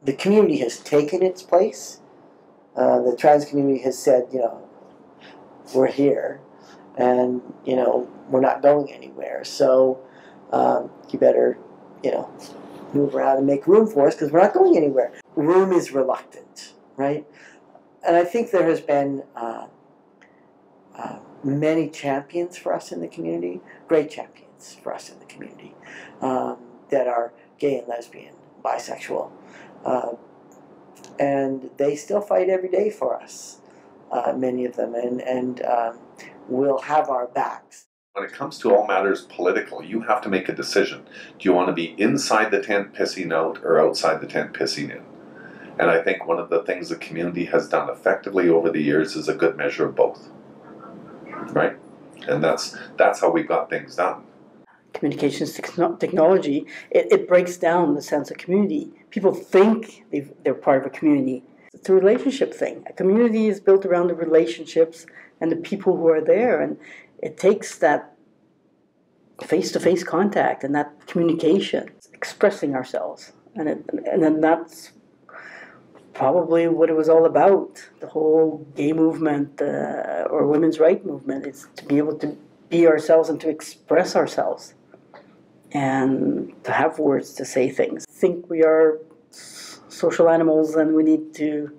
the community has taken its place. The trans community has said, we're here, and we're not going anywhere. So you better, move around and make room for us because we're not going anywhere. Room is reluctant, right? And I think there has been many champions for us in the community, great champions for us in the community, that are gay and lesbian, bisexual, and they still fight every day for us, many of them, and will have our backs. When it comes to all matters political, you have to make a decision. Do you want to be inside the tent pissing out or outside the tent pissing in? And I think one of the things the community has done effectively over the years is a good measure of both. Right? And that's how we got things done. Communications technology, it breaks down the sense of community. People think they're part of a community. It's a relationship thing. A community is built around the relationships and the people who are there, and it takes that face-to-face contact and that communication, expressing ourselves, and then that's probably what it was all about. The whole gay movement or women's rights movement is to be able to be ourselves and to express ourselves and to have words to say things. I think we are social animals and we need to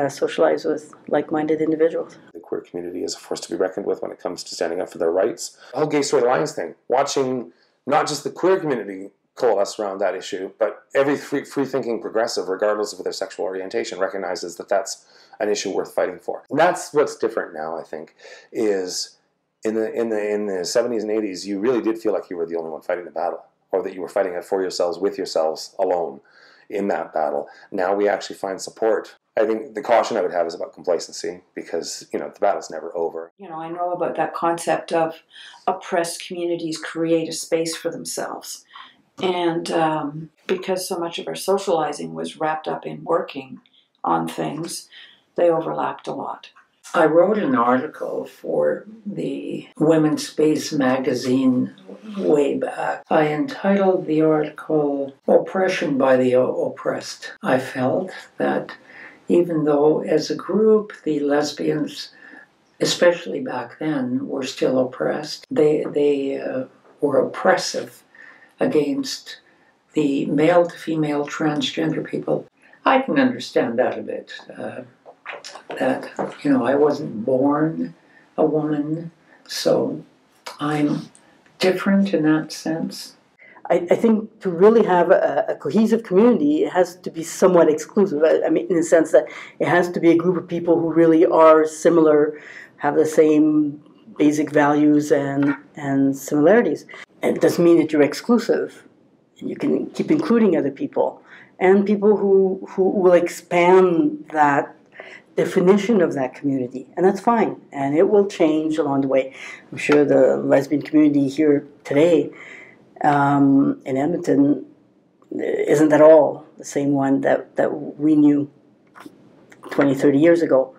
socialize with like-minded individuals. The queer community is a force to be reckoned with when it comes to standing up for their rights. The whole Gay Straight Alliance thing, watching not just the queer community coalesce around that issue, but every free-thinking progressive, regardless of their sexual orientation, recognizes that that's an issue worth fighting for. And that's what's different now, I think, is in the 70s and 80s, you really did feel like you were the only one fighting the battle, or that you were fighting it for yourselves, with yourselves, alone in that battle. Now we actually find support. I think the caution I would have is about complacency, because, the battle's never over. I know about that concept of oppressed communities create a space for themselves. And because so much of our socializing was wrapped up in working on things, they overlapped a lot. I wrote an article for the Women's Space magazine way back. I entitled the article, "Oppression by the Oppressed." I felt that even though as a group the lesbians, especially back then, were still oppressed, they were oppressive against the male-to-female transgender people. I can understand that a bit. That, I wasn't born a woman, so I'm different in that sense. I think to really have a cohesive community, it has to be somewhat exclusive. I mean, in the sense that it has to be a group of people who really are similar, have the same basic values and similarities. It doesn't mean that you're exclusive. You can keep including other people and people who will expand that definition of that community, and that's fine, and it will change along the way. I'm sure the lesbian community here today in Edmonton isn't at all the same one that we knew 20, 30 years ago.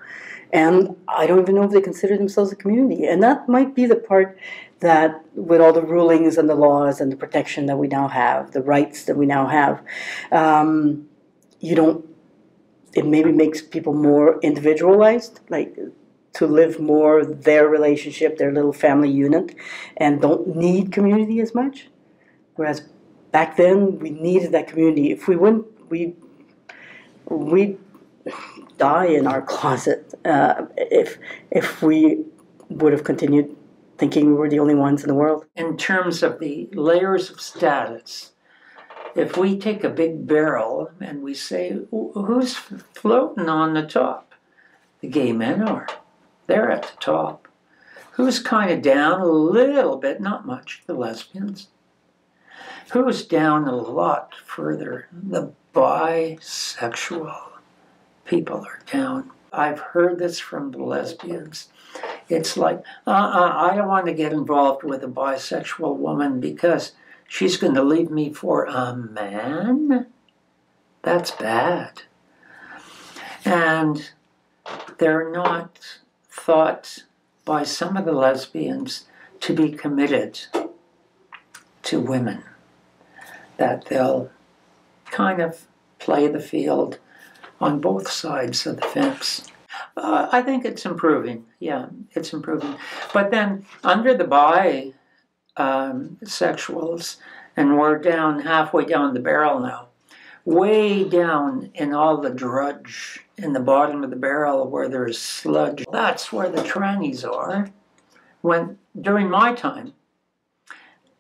And I don't even know if they consider themselves a community. And that might be the part that, with all the rulings and the laws and the protection that we now have, the rights that we now have, it maybe makes people more individualized, like to live more their relationship, their little family unit, and don't need community as much. Whereas back then, we needed that community. If we wouldn't, we'd die in our closet if we would have continued thinking we were the only ones in the world. In terms of the layers of status, if we take a big barrel and we say, who's floating on the top? The gay men are. They're at the top. Who's kind of down a little bit, not much, the lesbians. Who's down a lot further? The bisexual people are down. I've heard this from the lesbians. It's like, I don't want to get involved with a bisexual woman because she's going to leave me for a man? That's bad. And they're not thought by some of the lesbians to be committed to women. That they'll kind of play the field on both sides of the fence. I think it's improving. Yeah, it's improving. But then under the bisexuals, and we're down halfway down the barrel now, way down in all the drudge in the bottom of the barrel where there's sludge. That's where the trannies are. When during my time,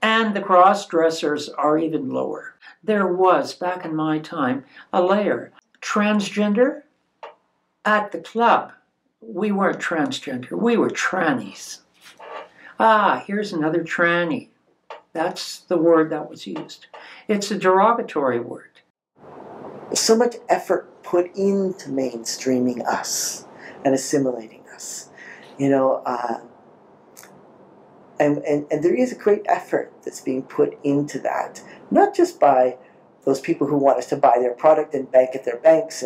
and the cross-dressers are even lower. There was, back in my time, a layer. Transgender, at the club, we weren't transgender, we were trannies. Ah, here's another tranny. That's the word that was used. It's a derogatory word. So much effort put into mainstreaming us and assimilating us. You know, and there is a great effort that's being put into that, not just by those people who want us to buy their product and bank at their banks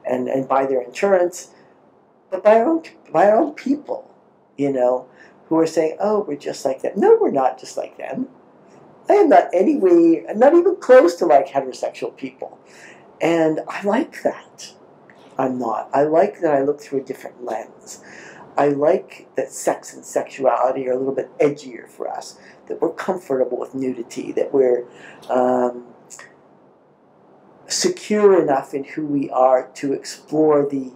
and buy their insurance, but by our own people, you know, who are saying, oh, we're just like them. No, we're not just like them. I am not not even close to like heterosexual people. And I like that. I'm not. I like that I look through a different lens. I like that sex and sexuality are a little bit edgier for us, that we're comfortable with nudity, that we're secure enough in who we are to explore the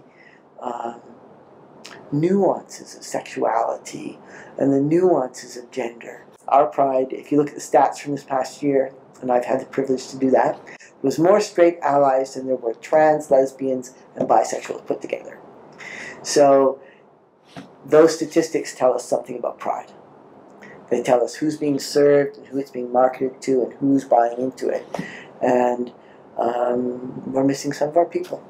nuances of sexuality and the nuances of gender. Our Pride, if you look at the stats from this past year, and I've had the privilege to do that, there was more straight allies than there were trans, lesbians, and bisexuals put together. So those statistics tell us something about Pride. They tell us who's being served, and who it's being marketed to, and who's buying into it. And we're missing some of our people.